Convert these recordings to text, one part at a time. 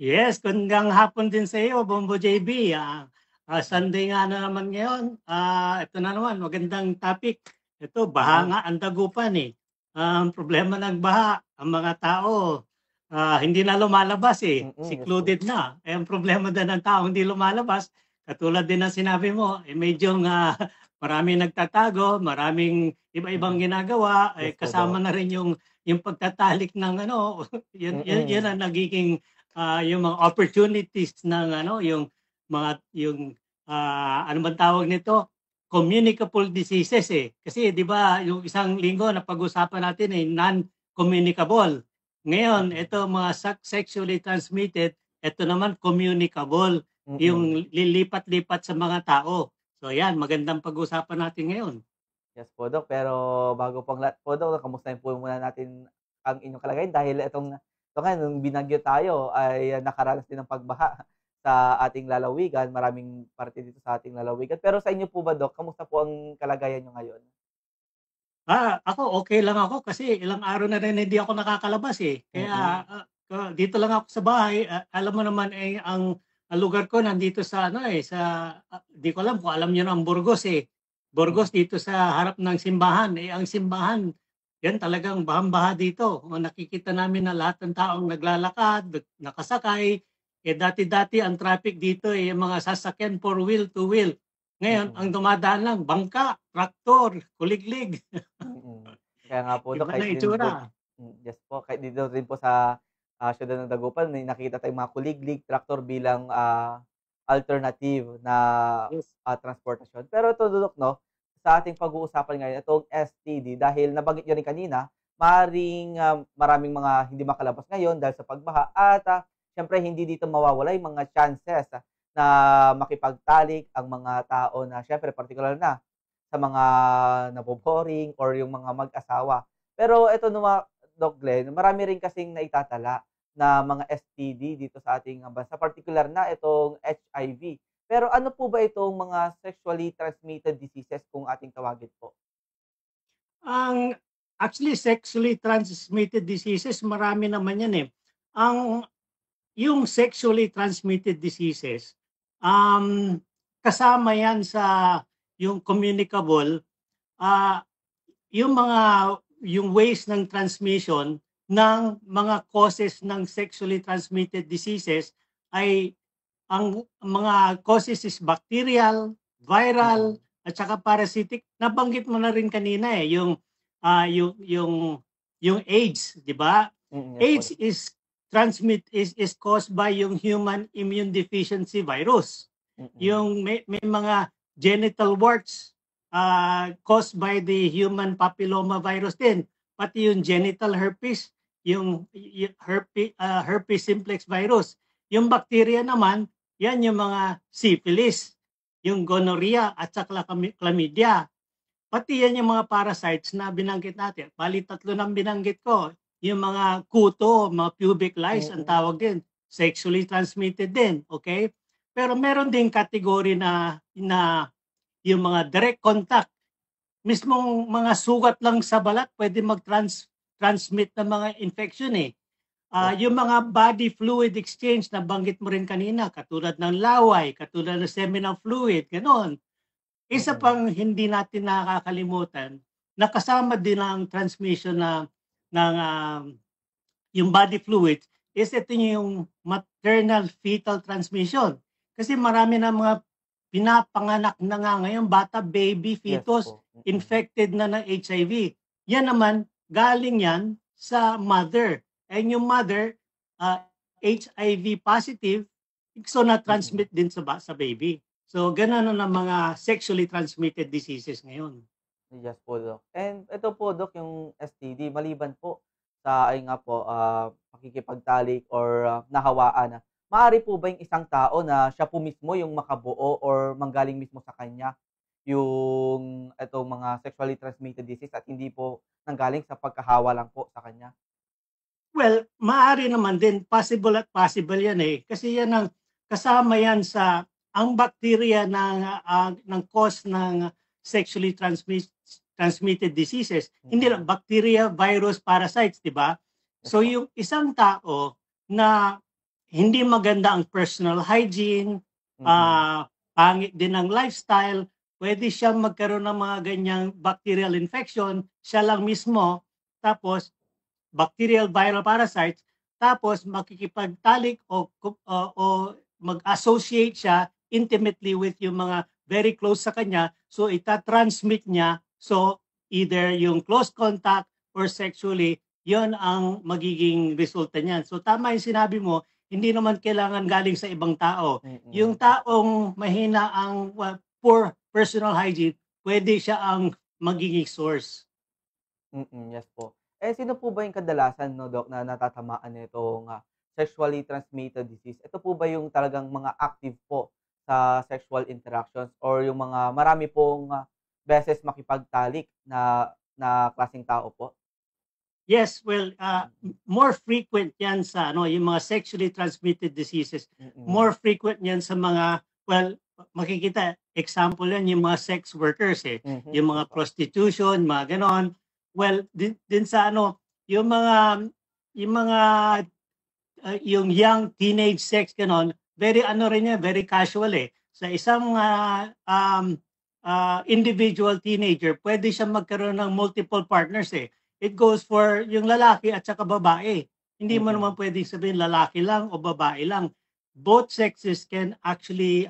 Yes, gandang hapon din sa iyo, Bombo JB. Sunday nga na naman ngayon. Ito na naman, magandang topic. Ito, baha Mm, nga ang dagupan eh. Ang problema ng baha, ang mga tao, hindi na lumalabas eh. yes po. Secluded na. Ang problema din ng tao, hindi lumalabas. Katulad din ng sinabi mo, medyo nga maraming nagtatago, maraming iba-ibang Mm, ginagawa, yes po, kasama Doc. na rin yung pagtatalik ng ano, yun Mm, ang nagiging yung mga opportunities ng ano, yung ano bang tawag nito? Communicable diseases eh. Kasi 'di ba, yung isang linggo na pag-usapan natin ay non-communicable. Ngayon, mm, ito mga sexually transmitted, ito naman communicable, mm. yung lilipat-lipat sa mga tao. So yan, magandang pag-usapan natin ngayon. Yes po, Doc. Pero bago pang lahat po, Doc, kamustahin po muna natin ang inyong kalagayan dahil ito nga nung binagyo tayo ay nakaranas din ng pagbaha sa ating lalawigan, maraming parte dito sa ating lalawigan. Pero sa inyo po ba, Doc, kamusta po ang kalagayan niyo ngayon? Ako okay lang ako kasi ilang araw na rin hindi ako nakakalabas, eh. Kaya, Mm, dito lang ako sa bahay. Alam mo naman, eh, ang lugar ko nandito sa ano, eh, di ko alam kung alam niyo na ang Burgos, eh. mm. Burgos dito sa harap ng simbahan. Eh, ang simbahan, 'yan talagang bahang-baha dito. Nakikita namin na lahat ng taong naglalakad, nakasakay. Eh, dati-dati ang traffic dito, eh, yung mga sasakyan four wheel, two wheel. Ngayon ang Mm, dumadaan lang bangka, traktor, kuliglig. mm. Kaya nga po, Dok, Iba na kahit din itsura. do'n yes po, kahit dito rin po sa, siyudad ng Dagupan may nakikita tayong mga kuliglig, traktor bilang, alternative na, Yes. transportasyon. Pero ito, Dok, 'no, sa ating pag-uusapan ngayon itong STD dahil nabanggit niyo rin kanina, maaaring, maraming mga hindi makalabas ngayon dahil sa pagbaha at, siyempre hindi dito mawawala yung mga chances na makipagtalik ang mga tao na siyempre partikular na sa mga nabo-boring or yung mga mag-asawa. Pero eto naman, Doc Glenn, marami rin kasing naitatala na mga STD dito sa ating bansa, partikular na itong HIV. Pero ano po ba itong mga sexually transmitted diseases kung ating tawagin po? Ang actually sexually transmitted diseases marami naman 'yan, eh. Ang yung sexually transmitted diseases, um, kasama 'yan sa yung communicable, ah, yung mga yung ways ng transmission ng mga causes ng sexually transmitted diseases ay ang mga causes is bacterial, viral, Mm, at saka parasitic. Nabanggit mo na rin kanina eh, yung AIDS, di ba? yes po, AIDS Doc. is caused by yung human immune deficiency virus. Mm, Yung may mga genital warts caused by the human papilloma virus din. Pati yung genital herpes, yung herpes simplex virus. Yung bacteria naman, yan yung mga syphilis, yung gonorrhea at saka chlamydia. Pati yan yung mga parasites na binanggit natin. Bali tatlo nang binanggit ko. Yung mga kuto, mga pubic lice ang mm, tawag din. Sexually transmitted din, okay? Pero meron ding kategory na yung mga direct contact, mismong mga sugat lang sa balat pwede transmit ng mga infection eh. yes Yung po. mga body fluid exchange na banggit mo rin kanina, katulad ng laway, katulad ng seminal fluid, gano'n. Isa Mm, pang hindi natin nakakalimutan, nakasama din ang transmission ng yung body fluid is ito yung maternal fetal transmission. Kasi marami na mga pinapanganak na nga ngayon, bata, baby, yes fetus, po. infected na ng HIV. Yan naman, galing yan sa mother. And yung mother, HIV positive, so Mm. na-transmit din sa baby. So, ganun na ng mga sexually transmitted diseases ngayon. Yes po, Doc. And ito po, Doc, yung STD maliban po sa ayun nga po, pakikipagtalik or, nahawaan maaari po ba yung isang tao na siya po mismo yung makabuo or manggaling mismo sa kanya yung itong mga sexually transmitted disease at hindi po nanggaling sa pagkahawa lang po sa kanya? Well, maaari naman din, possible at possible 'yan, eh. Kasi 'yan ang kasama 'yan sa ang bacteria ng cause ng sexually transmitted diseases, hindi Mm. lang bacteria, virus, parasites, 'di ba? Yes So po. yung isang tao na hindi maganda ang personal hygiene, Mm. pangit din ang lifestyle, pwede siyang magkaroon ng mga ganyang bacterial infection, siya lang mismo, tapos bacterial viral parasites, tapos makikipagtalik o mag-associate siya intimately with yung mga very close sa kanya, so ita-transmit niya, so either yung close contact or sexually, yon ang magiging resulta niyan. So tama yung sinabi mo, hindi naman kailangan galing sa ibang tao. Yung Mm. taong mahina ang poor personal hygiene, pwede siya ang magiging source. Yes po. Eh, sino po ba yung kadalasan 'no, Doc, na natatamaan nitong, sexually transmitted disease? Ito po ba yung talagang mga active po sa sexual interactions or yung mga marami pong, beses makipagtalik na na klaseng tao po? Yes, well, Mm. more frequent 'yan sa ano, yung mga sexually transmitted diseases. More Mm. frequent 'yan sa mga, well, makikita example 'yan yung mga sex workers, eh, yung Yes mga po. prostitution, mga gano'n. Well, din sa ano, yung mga yung mga, yung young teenage sex gano'n, very ano rin 'yan, very casual, eh. Sa isang, individual teenager puwede siyang magkaroon ng multiple partners, eh. It goes for yung lalaki at saka babae. Hindi mo naman Mm. puwedeng sabihin lalaki lang o babae lang. Both sexes can actually,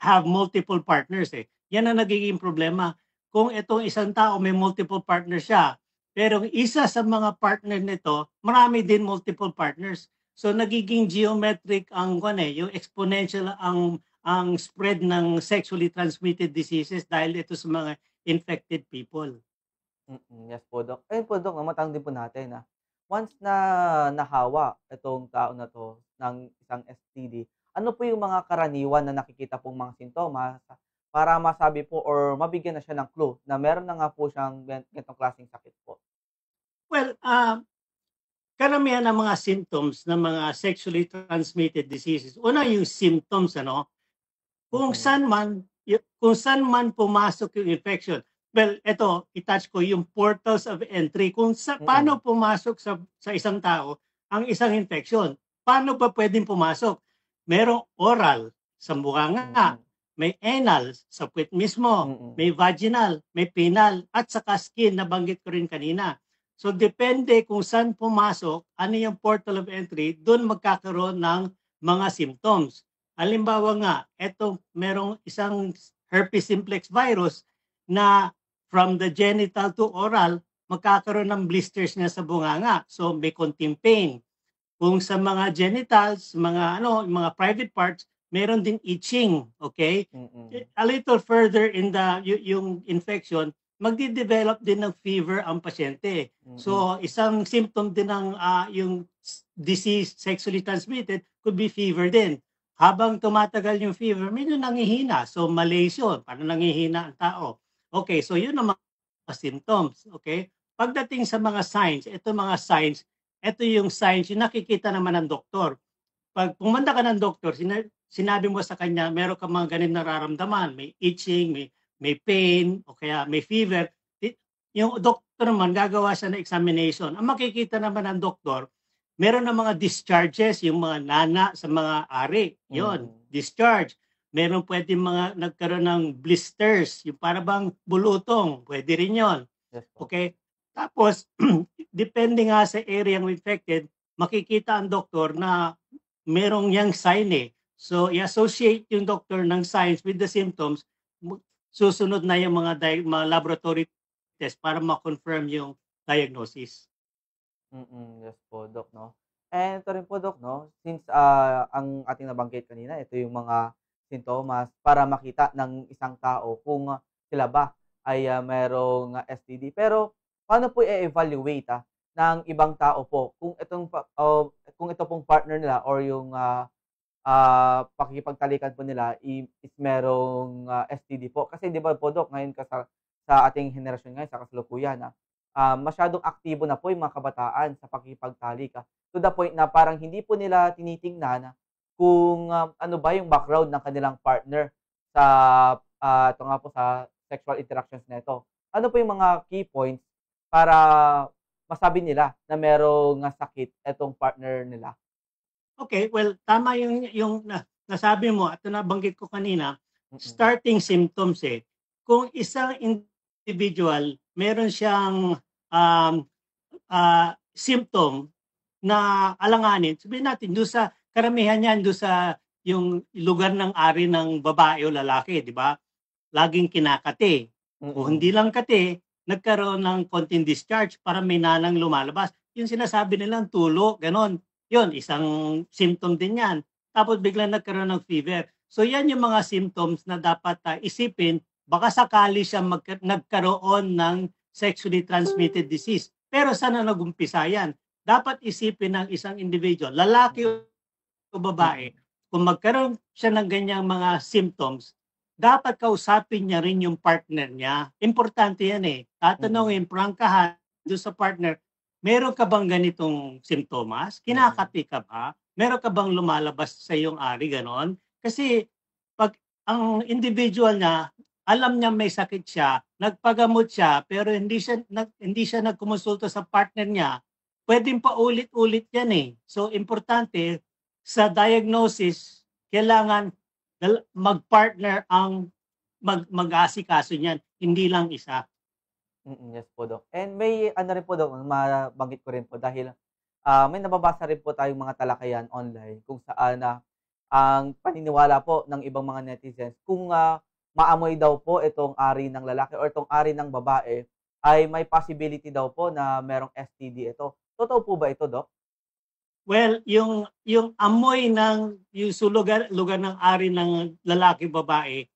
have multiple partners, eh. 'Yan ang nagiging problema. Kung itong isang tao may multiple partner siya, pero isa sa mga partner nito marami din multiple partners. So nagiging geometric ang kuwan, eh, yung exponential ang spread ng sexually transmitted diseases dahil ito sa mga infected people. Yes po, Doc. Ayun po, Doc, 'no, matanong din po natin, once na nahawa itong tao na 'to ng isang STD, ano po yung mga karaniwan na nakikita pong mga sintomas para masabi po or mabigyan na siya ng clue na meron na nga po siyang ganitong klaseng sakit po? Well, karamihan ng mga symptoms ng mga sexually transmitted diseases, una yung symptoms ano, Mm. kung saan man pumasok yung infection. Well, eto i-touch ko yung portals of entry kung paano Mm. pumasok sa isang tao ang isang infection. Paano ba puwedeng pumasok? Merong oral sa bunganga, Mm. may anal sa puwet mismo, may Mm. vaginal, may penile at saka skin, nabanggit ko rin kanina. So depende kung saan pumasok, ano yung portal of entry, dun magkakaroon ng mga symptoms. Halimbawa nga, eto merong isang herpes simplex virus na from the genital to oral, magkakaroon ng blisters na sa bunganga. So may konting pain. Kung sa mga genitals, mga ano, mga private parts, meron din itching, okay? Mm. A little further in the yung infection, magde-develop din ng fever ang pasyente. Mm. So isang symptom din ng yung disease sexually transmitted could be fever din. Habang tumatagal yung fever, medyo nanghihina. So malaise yun, parang nanghihina ang tao. Okay, so yun ang mga symptoms, okay? Pagdating sa mga signs, ito mga signs, ito yung signs, yung nakikita naman ng doktor. Pag pumunta ka ng doktor, sinabi mo sa kanya, meron ka mga ganun nararamdaman, may itching, may pain, o kaya may fever. Yung doktor naman, gagawa siya ng examination. Ang makikita naman ng doktor, meron na mga discharges, yung mga nana sa mga ari. Yon, Mm. discharge. Meron pwede mga nagkaroon ng blisters, yung para bang bulutong, pwede rin yon. Yes po. Okay? Tapos, depende nga sa area ng infected, makikita ang doktor na merong yang sign, eh. So, i-associate yung doctor ng signs with the symptoms, susunod na yung mga laboratory test para ma-confirm yung diagnosis. Yes po, Doc, 'no. And ito rin po, Doc, 'no, since, ang ating nabanggit kanina, ito yung mga sintomas para makita ng isang tao kung, sila ba ay, merong, STD. Pero paano po i-evaluate, ng ibang tao po kung kung ito pong partner nila or yung, pakikipagtalikan po nila is merong, STD po? Kasi 'di ba po, Doc, ngayon sa ating henerasyon ngayon, sa kasalukuyan, masyadong aktibo na po yung mga kabataan sa pakikipagtalik, to the point na parang hindi po nila tinitingnan kung, ano ba yung background ng kanilang partner sa, ito nga po sa sexual interactions na ito. Ano po yung mga key points para masabi nila na merong, sakit etong partner nila? Okay, well, tama yung nasabi mo at nabanggit ko kanina, Mm. starting symptoms eh. Kung isang individual, meron siyang um, symptom na alanganin, sabihin natin doon sa karamihan yan doon sa yung lugar ng ari ng babae o lalaki, di ba? Laging kinakati. O hindi Mm. lang kati, nagkaroon ng konting discharge para may nalang lumalabas. Yung sinasabi nilang tulo, ganon. Yun, isang symptom din yan. Tapos biglang nagkaroon ng fever. So yan yung mga symptoms na dapat isipin, baka sakali siya nagkaroon ng sexually transmitted disease. Pero sana nagumpisa yan? Dapat isipin ng isang individual, lalaki Mm. o babae, Mm. kung magkaroon siya ng ganyang mga symptoms, dapat kausapin niya rin yung partner niya. Importante yan eh. Mm. Tatanungin, prangkahan doon sa partner, meron ka bang ganitong simptomas? Mm. Kinakati ka ba? Meron ka bang lumalabas sa iyong ari? Ganon. Kasi pag ang individual niya, alam niya may sakit siya, nagpagamot siya, pero hindi siya nagkumonsulta sa partner niya, pwedeng pa ulit-ulit yan eh. So, importante, sa diagnosis, kailangan mag-partner ang mag-aasikaso niyan, hindi lang isa. Yes po, Dok. And may ano rin po, Dok, mabanggit ko rin po dahil, may nababasa rin po tayong mga talakayan online kung saan, ang paniniwala po ng ibang mga netizens kung, maamoy daw po itong ari ng lalaki or itong ari ng babae ay may possibility daw po na merong STD ito. Totoo po ba ito, Dok? Well, yung amoy ng yung lugar ng ari ng lalaki babae,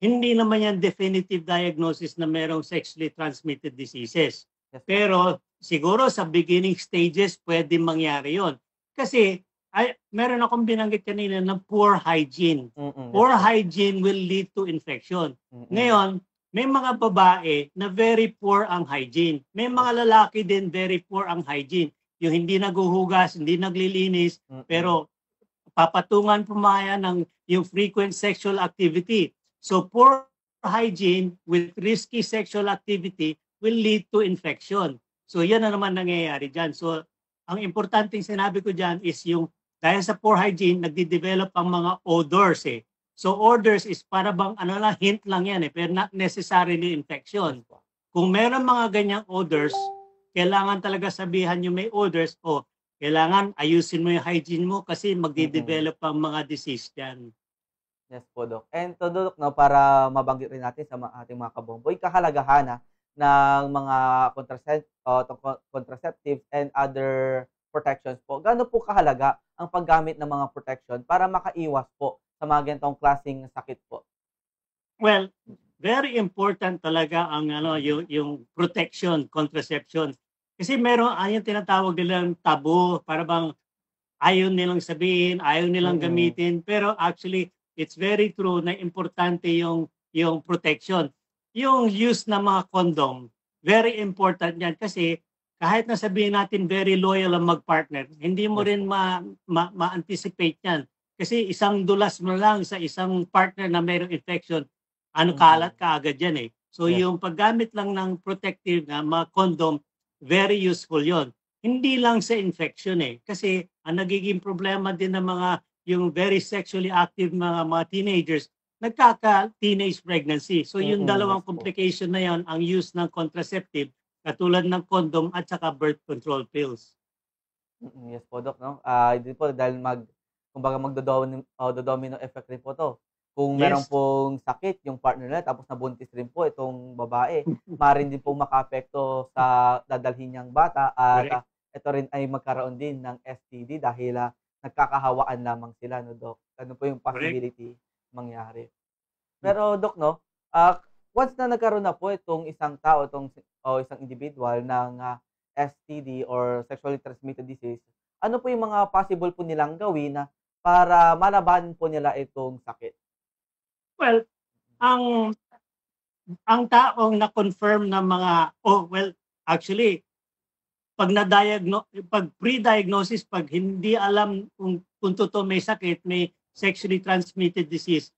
hindi naman yan definitive diagnosis na merong sexually transmitted diseases. Yes po. Pero siguro sa beginning stages pwede mangyari yon. Kasi meron akong binanggit kanina ng poor hygiene. Yes Poor po. hygiene will lead to infection. Mm. Ngayon, may mga babae na very poor ang hygiene. May Yes. mga lalaki din very poor ang hygiene. Yung hindi naguhugas, hindi naglilinis, Mm. pero papatungan pumaya ng yung frequent sexual activity. So poor hygiene with risky sexual activity will lead to infection. So yan na naman nangyayari dyan. So ang importanteng sinabi ko dyan is yung dahil sa poor hygiene, nagde-develop ang mga odors eh. So odors is para bang ano lang, hint lang yan eh, pero not necessarily Yes infection. po. Kung meron mga ganyang odors, kailangan talaga sabihan yung may odors o kailangan ayusin mo yung hygiene mo kasi Mm. magde-develop ang mga disease diyan. Yes po, Dok. And to Dok 'no, para mabanggit rin natin sa ating mga kabomboy, kahalagahan ng mga contraceptives and other protections po. Gaano po kahalaga ang paggamit ng mga protection para makaiwas po sa mga ganitong klaseng sakit po? Well, very important talaga ang ano yung protection, contraception. Kasi meron yung tinatawag nilang tabu, para bang ayaw nilang sabihin, ayaw nilang Mm. gamitin, pero actually it's very true na importante yung protection. Yung use ng mga condom, very important yan kasi kahit na sabihin natin very loyal ang mag-partner, hindi mo Yes rin po. ma-anticipate yan. Kasi isang dulas mo lang sa isang partner na mayroong infection, ano Mm. kalat ka agad yan eh. So Yes. yung paggamit lang ng protective na mga condom, very useful yon. Hindi lang sa infection eh. Kasi ang nagiging problema din ng mga yung very sexually active mga teenagers, nagkaka-teenage pregnancy. So yung Yes dalawang po. complication na yon ang use ng contraceptive katulad ng condom at saka birth control pills. Yes po, Dok 'no. Yun po dahil kumbaga do-domino effect rin po 'to. Kung meron Yes, pong sakit yung partner nila tapos nabuntis rin po itong babae, maaaring din pong makaapekto sa dadalhin niyang bata at, correct. ito rin ay magkaroon din ng STD dahil, nagkakahawaan lamang sila 'no, Dok. Ano po yung Correct. possibility mangyari. Pero Dok 'no, once na nagkaroon na po itong isang tao, o isang individual ng, STD or sexually transmitted disease, ano po yung mga possible po nilang gawin na para malabanan po nila itong sakit? Well, ang ang taong na-confirm ng mga actually pag pre-diagnosis, pag hindi alam kung totoo may sakit, may sexually transmitted disease,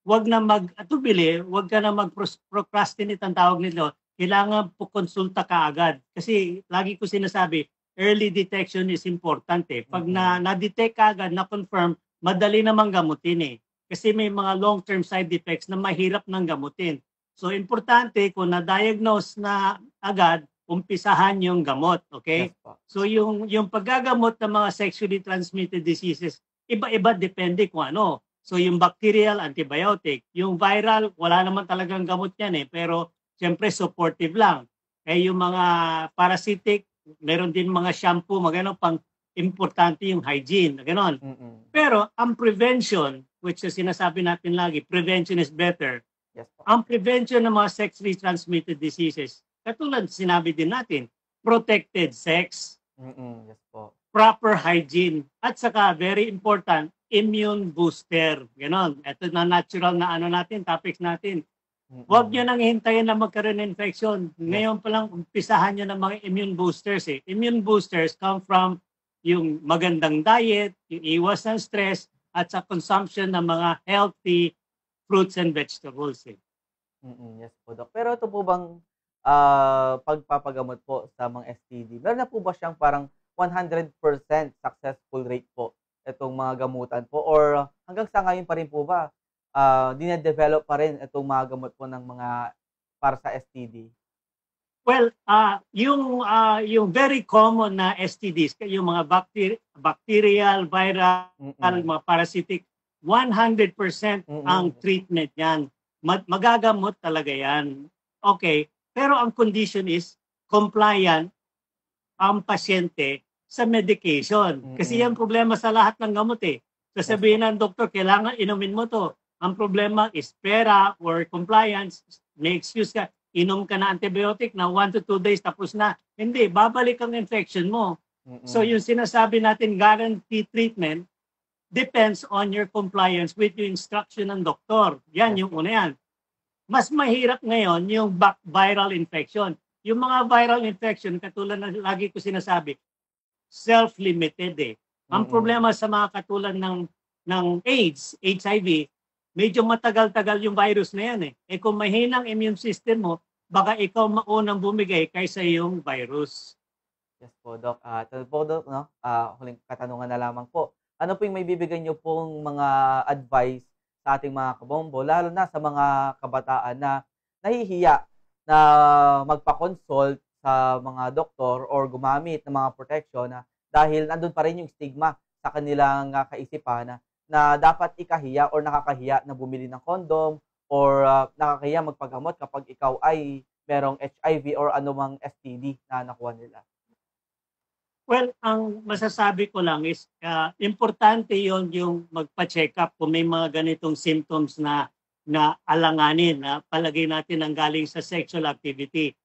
wag na mag-atubili, wag ka na mag-procrastinate ang tawag nito. Kailangan po konsulta ka agad. Kasi lagi ko sinasabi, early detection is important eh. Pag na-detect agad, na-confirm, madali namang gamutin eh. Kasi may mga long-term side effects na mahirap nang gamutin. So importante kung na-diagnose na agad, umpisahan yung gamot, okay? Yes po. So yung paggagamot ng mga sexually transmitted diseases, iba-iba depende kung ano. So yung bacterial, antibiotic. Yung viral, wala naman talagang gamot yan eh. Pero siyempre supportive lang. Eh yung mga parasitic, meron din mga shampoo, magano pang importante yung hygiene, ganon. Pero ang prevention, which is sinasabi natin lagi, prevention is better. Yes po. Ang prevention ng mga sexually transmitted diseases, katulad sinabi din natin, protected sex, Yes po. proper hygiene, at saka very important, immune booster. Ganon. Ito na natural na ano natin, topics natin. Huwag nyo nang hintayin na magkaroon ng infection. Ngayon pa lang, umpisahan nyo ng mga immune boosters eh. Immune boosters come from yung magandang diet, yung iwas ng stress, at sa consumption ng mga healthy fruits and vegetables eh. Yes po, Doc. Pero ito po bang pagpapagamot po sa mga STD, meron na po ba siyang parang 100% successful rate po itong mga gamutan po? Or hanggang sa ngayon pa rin po ba, dine-develop pa rin itong mga gamot po ng mga para sa STD? Well, yung very common na STDs, yung mga bacterial, viral, mga parasitic, 100% ang treatment yan. Magagamot talaga yan. Okay, pero ang condition is compliant ang pasyente sa medication. Kasi yan problema sa lahat ng gamot eh. Sasabihin ng doktor, kailangan inumin mo to. Ang problema is pera or compliance. May excuse ka, inom ka na antibiotic na 1 to 2 days tapos na. Hindi, babalik ang infection mo. So yung sinasabi natin guarantee treatment depends on your compliance with yung instruction ng doktor. Yan yung una yan. Mas mahirap ngayon yung viral infection. Yung mga viral infection, katulad na lagi ko sinasabi, self-limited eh. Ang problema sa mga katulad ng AIDS, HIV, medyo matagal-tagal yung virus na yan eh. Eh kung mahinang immune system mo, baka ikaw maunang bumigay kaysa yung virus. Yes po, Doc. Ito po, Doc, no? Huling katanungan na lamang po. Ano po yung may bibigyan niyo pong mga advice sa ating mga kabombo, lalo na sa mga kabataan na nahihiya na magpa-consult sa mga doktor or gumamit ng mga protection dahil nandun pa rin yung stigma sa kanilang kaisipan na dapat ikahiya or nakakahiya na bumili ng condom or nakakahiya magpagamot kapag ikaw ay merong HIV or anumang STD na nakuha nila. Well, ang masasabi ko lang is importante yon yung magpa-check up kung may mga ganitong symptoms na alanganin na palagay natin ang galing sa sexual activity.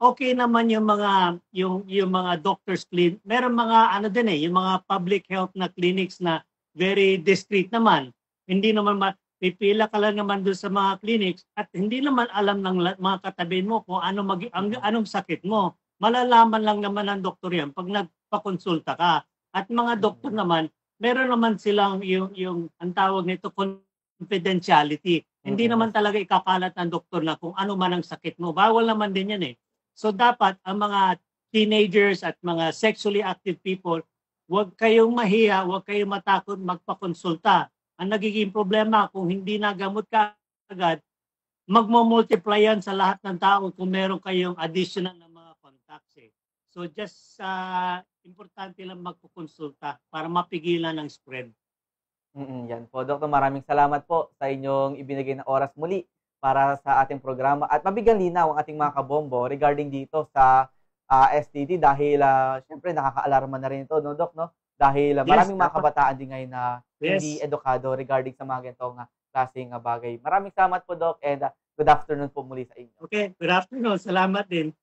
Okay naman yung mga doctors clinic. Meron mga ano din eh, yung mga public health na clinics na very discreet naman. Hindi naman pipila ka lang naman doon sa mga clinics at hindi naman alam ng mga katabi mo kung anong sakit mo. Malalaman lang naman ng doktor yan pag nagpakonsulta ka. At mga doktor naman, meron naman silang yung ang tawag nito confidentiality. Hindi naman talaga ikakalat ng doktor na kung ano man ang sakit mo. Bawal naman din yan eh. So dapat ang mga teenagers at mga sexually active people, huwag kayong mahiya, huwag kayong matakot magpakonsulta. Ang nagiging problema kung hindi nagamot ka agad, magmo-multiply yan sa lahat ng tao kung meron kayong additional na mga contacts eh. So just importante lang magpakonsulta para mapigilan ang spread. Yan po, Doktor. Maraming salamat po sa inyong ibinigay na oras muli para sa ating programa at mabigyan linaw ang ating mga kabombo regarding dito sa STD dahil syempre nakaka-alarma na rin ito, no, Doc, no? Dahil maraming mga kabataan din ngayon na hindi edukado regarding sa mga ganitong klaseng bagay. Maraming salamat po, Doc, and good afternoon po muli sa inyo. Okay, good afternoon. Salamat din.